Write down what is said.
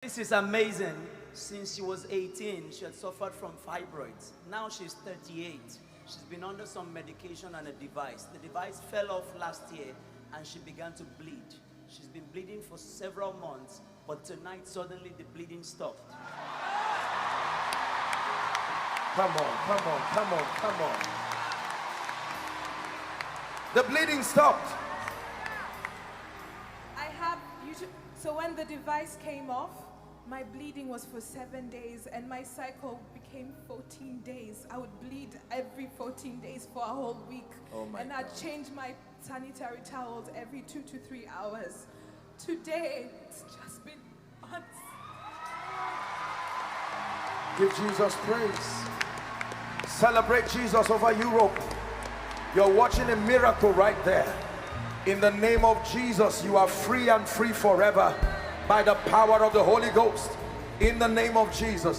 This is amazing. Since she was 18, she had suffered from fibroids. Now she's 38. She's been under some medication and a device. The device fell off last year and she began to bleed. She's been bleeding for several months, but tonight suddenly the bleeding stopped. Come on, come on, come on, come on. The bleeding stopped. So when the device came off, my bleeding was for 7 days and my cycle became 14 days. I would bleed every 14 days for a whole week. Oh my and I'd change my sanitary towels every 2 to 3 hours. Today, it's just been months. Give Jesus praise. Celebrate Jesus over Europe. You're watching a miracle right there. In the name of Jesus, you are free and free forever by the power of the Holy Ghost. In the name of Jesus.